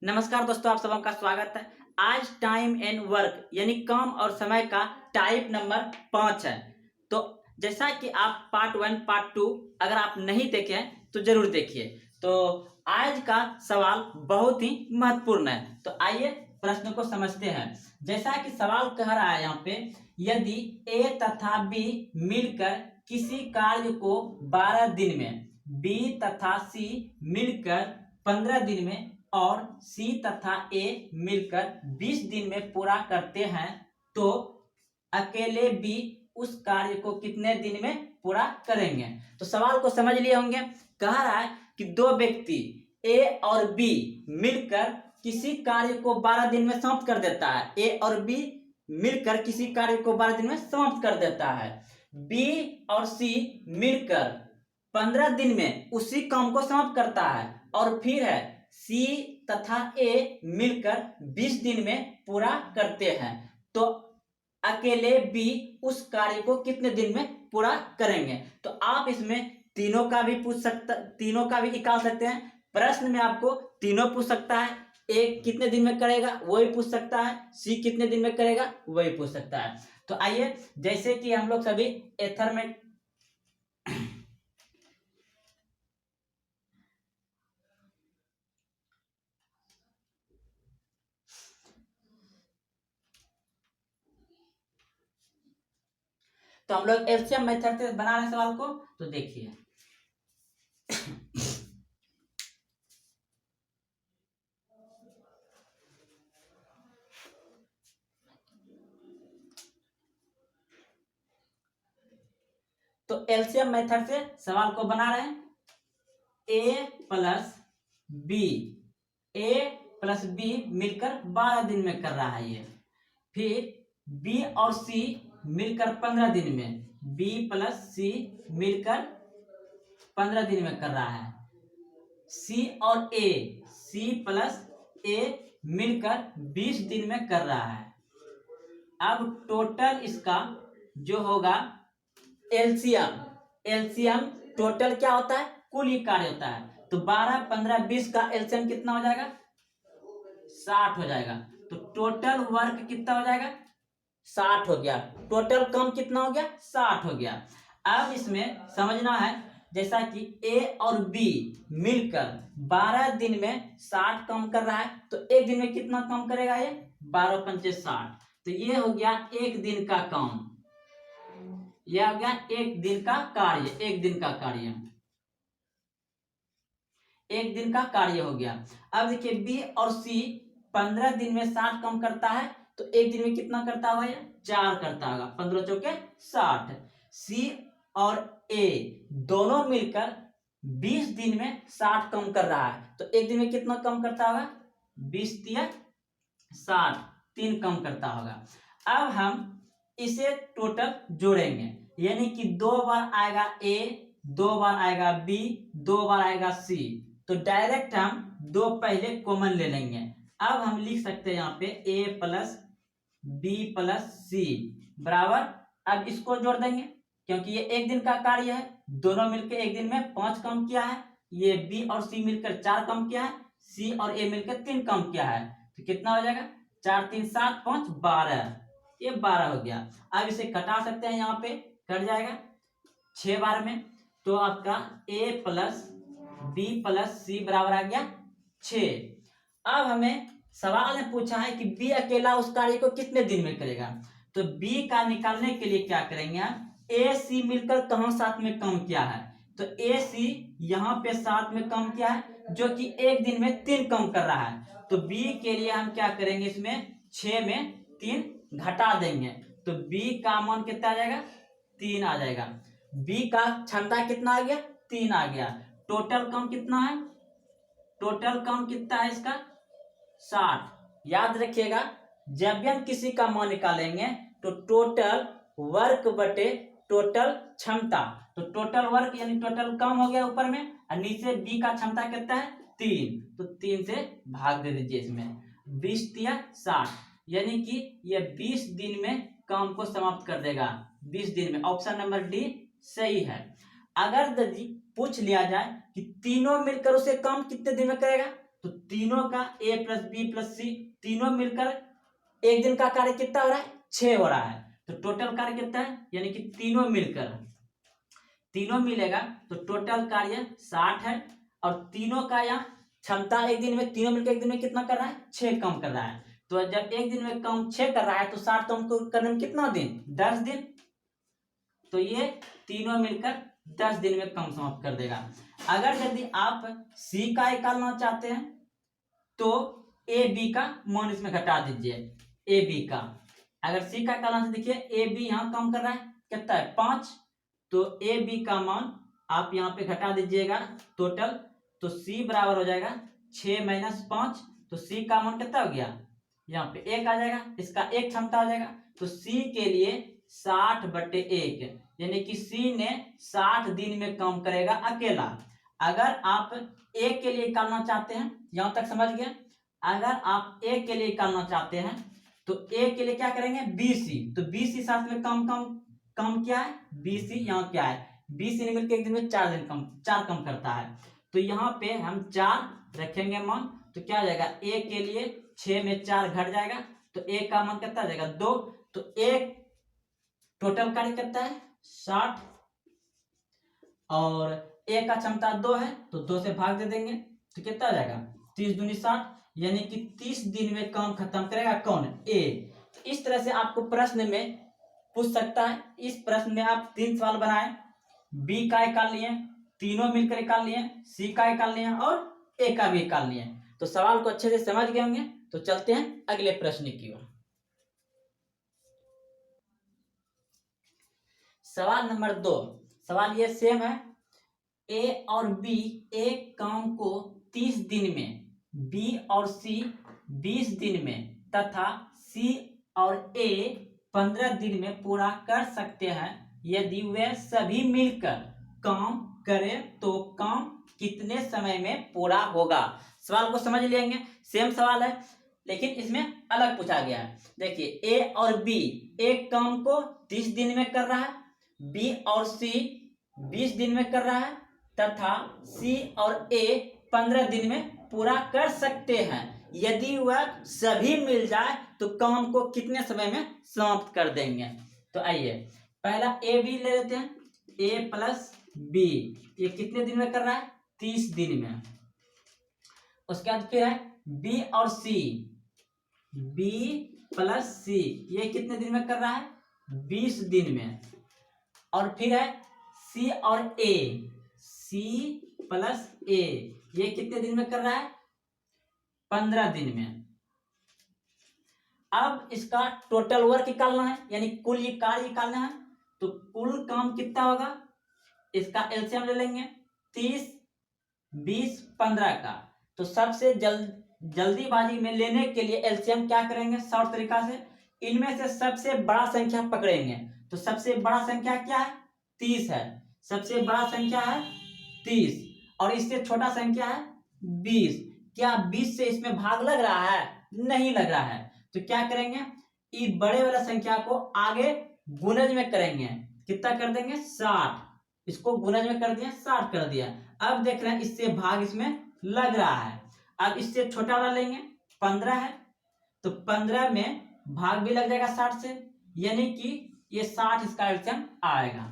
नमस्कार दोस्तों, आप सबका स्वागत है। आज टाइम एंड वर्क यानी काम और समय का टाइप नंबर 5 है। तो जैसा कि आप पार्ट 1 पार्ट 2 अगर आप नहीं देखे हैं तो जरूर देखिए। तो आज का सवाल बहुत ही महत्वपूर्ण है। तो आइए प्रश्न को समझते हैं। जैसा कि सवाल कह रहा है यहाँ पे, यदि ए तथा बी मिलकर किसी कार्य को 12 दिन में, बी तथा सी मिलकर 15 दिन में और सी तथा ए मिलकर 20 दिन में पूरा करते हैं, तो अकेले बी उस कार्य को कितने दिन में पूरा करेंगे। तो सवाल को समझ लिए होंगे। कह रहा है कि दो व्यक्ति ए और बी मिलकर किसी कार्य को 12 दिन में समाप्त कर देता है। ए और बी मिलकर किसी कार्य को 12 दिन में समाप्त कर देता है। बी और सी मिलकर 15 दिन में उसी काम को समाप्त करता है। और फिर है सी तथा ए मिलकर 20 दिन में पूरा करते हैं, तो अकेले बी उस कार्य को कितने दिन में पूरा करेंगे। तो आप इसमें तीनों का भी तीनों का भी निकाल सकते हैं। प्रश्न में आपको तीनों पूछ सकता है। ए कितने दिन में करेगा वही पूछ सकता है, सी कितने दिन में करेगा वही पूछ सकता है। तो आइए, जैसे कि हम लोग सभी एथर में तो हम लोग एलसीएम मेथड से बना रहे हैं सवाल को। तो देखिए तो एलसीएम मेथड से सवाल को बना रहे हैं। ए प्लस बी, ए प्लस बी मिलकर 12 दिन में कर रहा है ये। फिर बी और सी मिलकर 15 दिन में, बी प्लस सी मिलकर 15 दिन में कर रहा है। सी और ए, सी प्लस ए मिलकर 20 दिन में कर रहा है। अब टोटल इसका जो होगा एलसीएम, एलसीएम टोटल क्या होता है, कुल ही कार्य होता है। तो 12, 15, 20 का एलसीएम कितना हो जाएगा, 60 हो जाएगा। तो टोटल वर्क कितना हो जाएगा, 60 हो गया। टोटल काम कितना हो गया, 60 हो गया। अब इसमें समझना है, जैसा कि ए और बी मिलकर 12 दिन में 60 काम कर रहा है, तो एक दिन में कितना काम करेगा ये, 12 पंचे 60। तो ये हो गया एक दिन का काम, यह हो गया एक दिन का कार्य, एक दिन का कार्य, एक दिन का कार्य हो गया। अब देखिए बी और सी 15 दिन में 60 काम करता है, तो एक दिन में कितना करता होगा, ये 4 करता होगा। 15 चौके 60। सी और ए दोनों मिलकर 20 दिन में 60 कम कर रहा है, तो एक दिन में कितना कम करता होगा, 20 तिया 60, 3 कम करता होगा। अब हम इसे टोटल जोड़ेंगे, यानी कि 2 बार आएगा ए, 2 बार आएगा बी, 2 बार आएगा सी। तो डायरेक्ट हम 2 पहले कॉमन ले लेंगे। अब हम लिख सकते हैं यहाँ पे ए प्लस बी प्लस सी बराबर, अब इसको जोड़ देंगे क्योंकि ये एक दिन का कार्य है। दोनों मिलकर एक दिन में 5 कम किया है, ये बी और सी मिलकर 4 कम किया है, सी और ए मिलकर 3 कम किया है। तो कितना हो जाएगा, 4 3 7 5 12, ये 12 हो गया। अब इसे कटा सकते हैं, यहाँ पे कट जाएगा 6 बार में। तो आपका ए प्लस बी प्लस सी बराबर आ गया 6। अब हमें सवाल में पूछा है कि बी अकेला उस कार्य को कितने दिन में करेगा। तो बी का निकालने के लिए क्या करेंगे हम, ए सी मिलकर कहाँ साथ में कम किया है, तो ए सी यहाँ पे साथ में कम किया है, जो कि एक दिन में 3 कम कर रहा है। तो बी के लिए हम क्या करेंगे, इसमें 6 में 3 घटा देंगे, तो बी का मान कितना आ जाएगा, 3 आ जाएगा। बी का क्षमता कितना आ गया, 3 आ गया। टोटल कम कितना है, टोटल कम कितना है इसका, 60। याद रखिएगा, जब भी हम किसी का मान निकालेंगे तो टोटल वर्क बटे टोटल क्षमता। तो टोटल वर्क यानी टोटल कम हो गया ऊपर में, और नीचे बी का क्षमता कितना है, 3, तो 3 से भाग दे दीजिए इसमें। 20 तिया 60, यानी कि ये 20 दिन में काम को समाप्त कर देगा, 20 दिन में। ऑप्शन नंबर डी सही है। अगर यदि पूछ लिया जाए कि तीनों मिलकर उसे काम कितने दिन में करेगा, तो तीनों का a प्लस बी प्लस सी तीनों मिलकर एक दिन का कार्य कितना हो रहा है, 6 हो रहा है। तो टोटल कार्य कितना है, यानी कि तीनों मिलकर, तीनों मिलेगा तो टोटल कार्य 60 है। और तीनों का यहाँ क्षमता एक दिन में, तीनों मिलकर एक दिन में कितना कर रहा है, 6 कम कर रहा है। तो जब एक दिन में कम 6 कर रहा है तो 60 कम करने में कितना दिन, 10 दिन। तो ये तीनों मिलकर 10 दिन में कम समाप्त कर देगा। अगर यदि आप सी का निकालना चाहते हैं तो ए बी का मान इसमें घटा दीजिए, ए बी का। अगर सी का निकालना है, देखिए ए बी यहाँ कम कर रहा है, कितना है 5, तो ए बी का मान आप यहाँ पे घटा दीजिएगा टोटल, तो सी बराबर हो जाएगा 6 - 5, तो सी का मान कितना हो गया, यहाँ पे 1 आ जाएगा, इसका 1 क्षमता आ जाएगा। तो सी के लिए 60/1, यानी कि सी ने 60 दिन में काम करेगा अकेला। अगर आप ए के लिए निकालना चाहते हैं, यहां तक समझ गए। अगर आप ए के लिए निकालना चाहते हैं तो ए के लिए क्या करेंगे, बीसी, तो बीसी साथ में कम क्या है, बीसी यहाँ क्या है, बीसी ने मिलकर एक दिन में 4 दिन कम, 4 कम करता है। तो यहाँ पे हम 4 रखेंगे मान, तो क्या हो जाएगा, ए के लिए 6 में 4 घट जाएगा, तो ए का मान कितना आ जाएगा 2। तो एक टोटल कार्य कितना है 60, और ए का क्षमता 2 है तो 2 से भाग दे देंगे, तो कितना आ जाएगा 30 दूनी 60, यानी कि 30 दिन में काम खत्म करेगा कौन, ए। इस तरह से आपको प्रश्न में पूछ सकता है। इस प्रश्न में आप 3 सवाल बनाए, बी का निकाल लिए, तीनों मिलकर निकाल लिए, सी का निकाल लिए और ए का भी निकाल लिए। तो सवाल को अच्छे से समझ गए होंगे। तो चलते हैं अगले प्रश्न की ओर। सवाल नंबर 2, सवाल ये सेम है। ए और बी एक काम को 30 दिन में, बी और सी 20 दिन में तथा सी और ए 15 दिन में पूरा कर सकते हैं। यदि वे सभी मिलकर काम करें तो काम कितने समय में पूरा होगा। सवाल को समझ लेंगे, सेम सवाल है लेकिन इसमें अलग पूछा गया है। देखिए ए और बी एक काम को 30 दिन में कर रहा है, बी और सी 20 दिन में कर रहा है तथा सी और ए 15 दिन में पूरा कर सकते हैं। यदि वह सभी मिल जाए तो काम को कितने समय में समाप्त कर देंगे। तो आइए पहला ए बी ले लेते हैं, ए प्लस बी, ये कितने दिन में कर रहा है 30 दिन में। उसके बाद फिर है बी और सी, बी प्लस सी, ये कितने दिन में कर रहा है 20 दिन में। और फिर है सी और ए, सी प्लस ए, ये कितने दिन में कर रहा है 15 दिन में। अब इसका टोटल वर्क निकालना है, यानी कुल ये कार्य निकालना है। तो कुल काम कितना होगा, इसका एलसीएम ले लेंगे 30, 20, 15 का। तो सबसे जल्दीबाजी में लेने के लिए एलसीएम क्या करेंगे, शॉर्ट तरीका से इनमें से सबसे बड़ा संख्या पकड़ेंगे। तो सबसे बड़ा संख्या क्या है 30 है, सबसे बड़ा संख्या है 30 और इससे छोटा संख्या है 20। क्या 20 से इसमें भाग लग रहा है, नहीं लग रहा है। तो क्या करेंगे, इस बड़े वाला संख्या को आगे गुणज में करेंगे, कितना कर देंगे 60, इसको गुणज में कर दिया 60 कर दिया। अब देख रहे हैं इससे भाग इसमें लग रहा है। अब इससे छोटा वाला लेंगे 15 है, तो 15 में भाग भी लग जाएगा 60 से, यानी कि ये 60 इसका एलसीएम आएगा।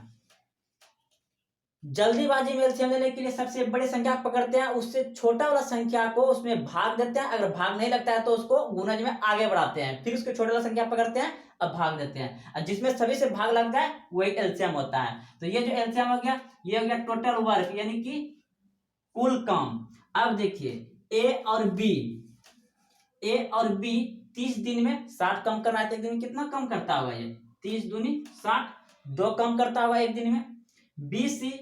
जल्दीबाजी में एलसीएम लेने के लिए सबसे बड़ी संख्या पकड़ते हैं, उससे छोटा वाला संख्या को उसमें भाग देते हैं, अगर भाग नहीं लगता है तो उसको गुणज में आगे बढ़ाते हैं, फिर उसके छोटे वाला संख्या पकड़ते हैं अब भाग देते हैं, और जिसमें सभी से भाग लगता है वही एलसीएम होता है। तो ये जो एलसीएम हो गया, ये हो गया टोटल वर्क, यानी कि कुल काम। अब देखिए ए और बी 30 दिन में 60 कम कर रहा है, एक दिन में कितना कम करता होगा ये 30 दूनी 60, 2 कम करता होगा एक दिन में। बी सी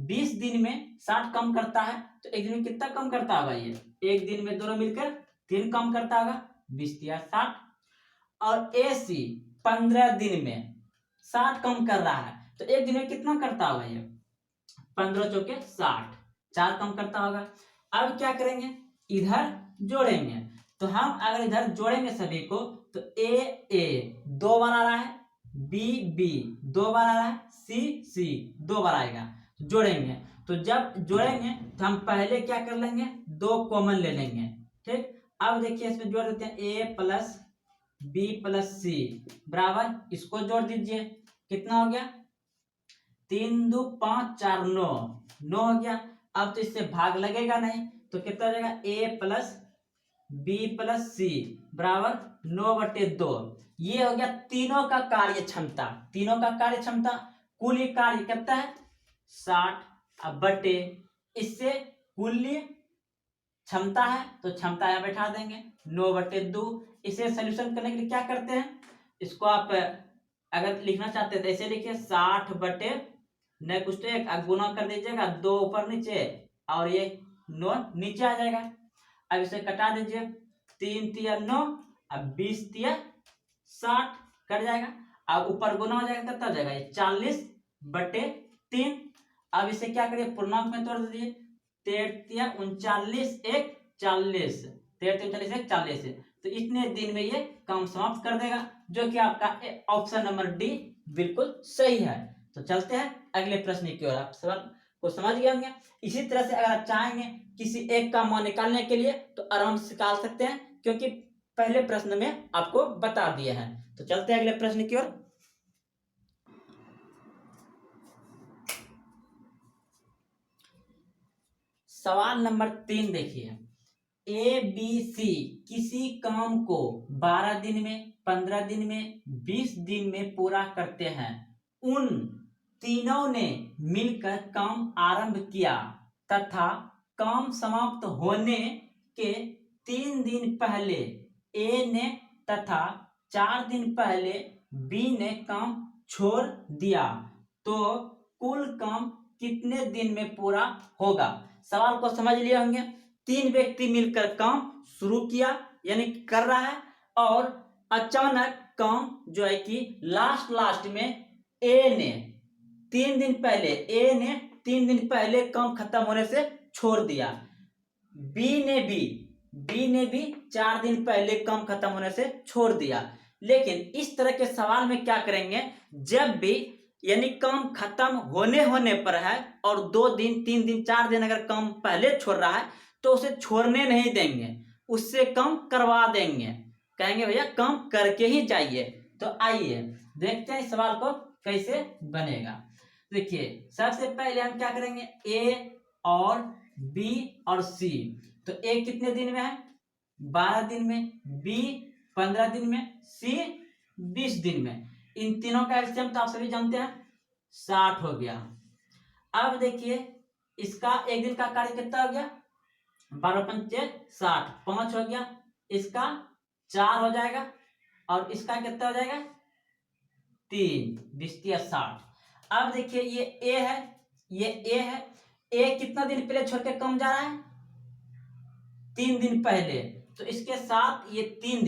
20 दिन में 60 कम करता है, तो एक दिन में कितना कम करता होगा ये, एक दिन में दोनों मिलकर 3 कम करता होगा, 20 या 60। और ए सी 15 दिन में 60 कम कर रहा है, तो एक दिन में कितना करता होगा ये 15 चौके 60, 4 कम करता होगा। अब क्या करेंगे, इधर जोड़ेंगे। तो हम अगर इधर जोड़ेंगे सभी को तो ए 2 बार आ रहा है, बी 2 बार आ रहा है, सी 2 बार आएगा। जोड़ेंगे, तो जब जोड़ेंगे तो हम पहले क्या कर लेंगे 2 कॉमन ले लेंगे, ठीक, अब देखिए इसमें जोड़ देते हैं ए प्लस बी प्लस सी बराबर, इसको जोड़ दीजिए, कितना हो गया 3 2 5 4 9, 9 हो गया। अब तो इससे भाग लगेगा नहीं, तो कितना हो जाएगा ए प्लस बी प्लस सी बराबर 9/2। ये हो गया तीनों का कार्य क्षमता, तीनों का कार्य क्षमता, कुल ये कार्य कितना है 60। अब बटे इससे कुल क्षमता है तो क्षमता यहां बैठा देंगे 9/2। इसे सोल्यूशन करने के लिए क्या करते हैं, इसको आप अगर लिखना चाहते हैं तो ऐसे लिखिए 60/, न कुछ तो एक गुना कर दीजिएगा, 2 ऊपर नीचे और ये 9 नीचे आ जाएगा। अब इसे कटा दीजिए, 3 तिया 9, अब 20 तिया 60 कट जाएगा। अब ऊपर गुना हो जाएगा, कितना हो जाएगा ये 40/3। अब इसे क्या करिए पूर्णांक में तोड़ दीजिए, 13 39 1 40, 13 39 1 40, तो इतने दिन में ये काम समाप्त कर देगा, जो कि आपका ऑप्शन नंबर डी बिल्कुल सही है। तो चलते हैं अगले प्रश्न की ओर। आप सवाल को समझ गए होंगे। इसी तरह से अगर आप चाहेंगे किसी एक का मान निकालने के लिए तो आराम से निकाल सकते हैं, क्योंकि पहले प्रश्न में आपको बता दिया है। तो चलते हैं अगले प्रश्न की ओर। सवाल नंबर 3 देखिए, ए बी सी किसी काम को 12 दिन में, 15 दिन में, 20 दिन में पूरा करते हैं। उन तीनों ने मिलकर काम आरंभ किया तथा काम समाप्त होने के 3 दिन पहले ए ने तथा 4 दिन पहले बी ने काम छोड़ दिया, तो कुल काम कितने दिन में पूरा होगा। सवाल को समझ लिए होंगे। 3 व्यक्ति मिलकर काम शुरू किया यानी कर रहा है, और अचानक काम जो है कि लास्ट में ए ने 3 दिन पहले काम खत्म होने से छोड़ दिया, बी ने भी 4 दिन पहले काम खत्म होने से छोड़ दिया। लेकिन इस तरह के सवाल में क्या करेंगे, जब भी यानी काम खत्म होने पर है और 2 दिन 3 दिन 4 दिन अगर काम पहले छोड़ रहा है तो उसे छोड़ने नहीं देंगे, उससे कम करवा देंगे, कहेंगे भैया कम करके ही जाइए। तो आइए देखते हैं इस सवाल को कैसे बनेगा। देखिए सबसे पहले हम क्या करेंगे, ए और बी और सी। तो ए कितने दिन में है 12 दिन में, बी 15 दिन में, सी 20 दिन में। इन तीनों का एलसीएम तो आप सभी जानते हैं 60 हो गया। अब देखिए इसका एक दिन का कार्य कितना हो गया 12×5 60, 5 हो गया, इसका 4 हो जाएगा और इसका कितना हो जाएगा 3, 20 या 60। अब देखिए ये ए है, ये ए है, ए कितना दिन पहले छोड़ के कम जा रहा है 3 दिन पहले, तो इसके साथ ये 3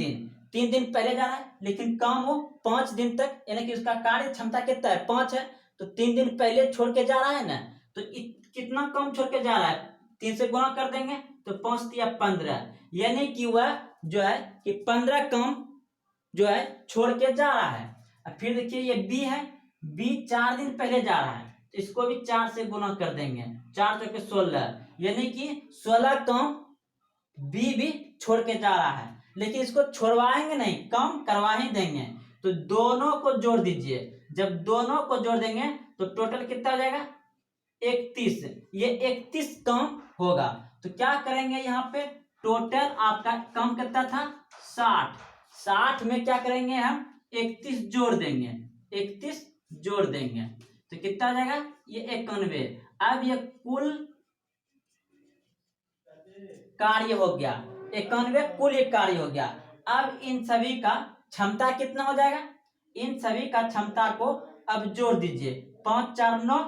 दिन पहले जा रहा है, लेकिन काम वो 5 दिन तक, यानी कि उसका कार्य क्षमता कितना है 5 है, तो 3 दिन पहले छोड़ के जा रहा है ना, तो कितना कम छोड़ के जा रहा है 3 से गुणा कर देंगे तो 5 या 15, यानी कि वह जो है कि 15 कम जो है छोड़ के जा रहा है। अब फिर देखिए ये बी है, बी 4 दिन पहले जा रहा है, तो इसको भी 4 से गुणा कर देंगे, 4 चौके 16, यानी कि 16 कम बी भी छोड़ के जा रहा है, लेकिन इसको छोड़वाएंगे नहीं, कम करवा ही देंगे। तो दोनों को जोड़ दीजिए, जब दोनों को जोड़ देंगे तो टोटल कितना हो जाएगा 31, ये 31 कम होगा। तो क्या करेंगे यहाँ पे टोटल आपका कम कितना था 60 में क्या करेंगे हम 31 जोड़ देंगे, 31 जोड़ देंगे तो कितना हो जाएगा ये 91। अब ये कुल कार्य हो गया 91, कुल एक कार्य हो गया। अब इन सभी का क्षमता कितना हो जाएगा, इन सभी का क्षमता को अब जोड़ दीजिए, 5 4 9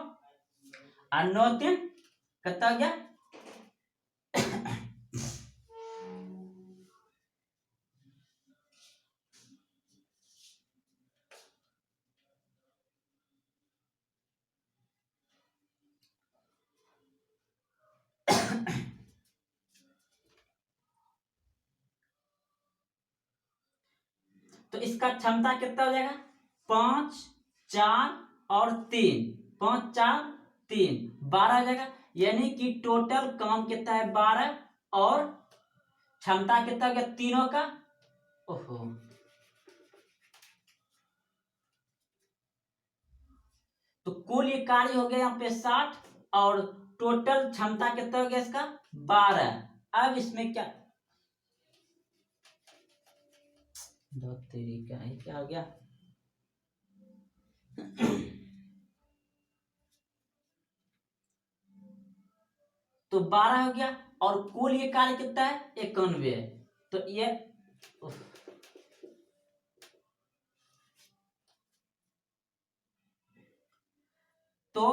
और 9 3 कितना हो गया तो इसका क्षमता कितना हो जाएगा 5 4 और 3, 5 4 3 12 हो जाएगा, यानी कि टोटल काम कितना है 12 और क्षमता कितना हो गया तीनों का, ओहो, तो कुल ये कार्य हो गया यहाँ पे 60 और टोटल क्षमता कितना हो गया इसका 12। अब इसमें क्या, दो तेरी का ये क्या हो गया तो 12 हो गया और कुल ये कार्य कितना है 91 है। तो ये तो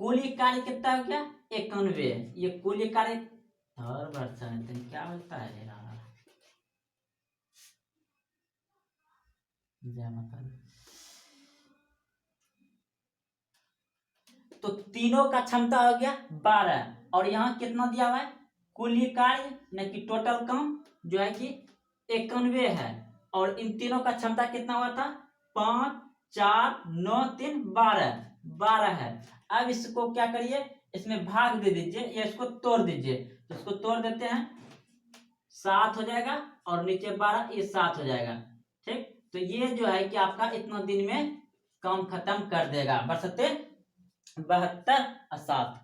कुल ये कार्य कितना हो गया 91। ये कुल ये कार्य और बढ़ता है क्या होता है यार, तो तीनों का क्षमता हो गया 12 और यहाँ कितना दिया हुआ है कुल ये कार्य न कि टोटल काम जो है कि 91 है और इन तीनों का क्षमता कितना हुआ था 5 4 9 3 12 है। अब इसको क्या करिए इसमें भाग दे दीजिए या इसको तोड़ दीजिए, तो इसको तोड़ देते हैं 7 हो जाएगा और नीचे 12 ये 7 हो जाएगा। ठीक, तो ये जो है कि आपका इतना दिन में काम खत्म कर देगा, बशर्ते 72 और 7।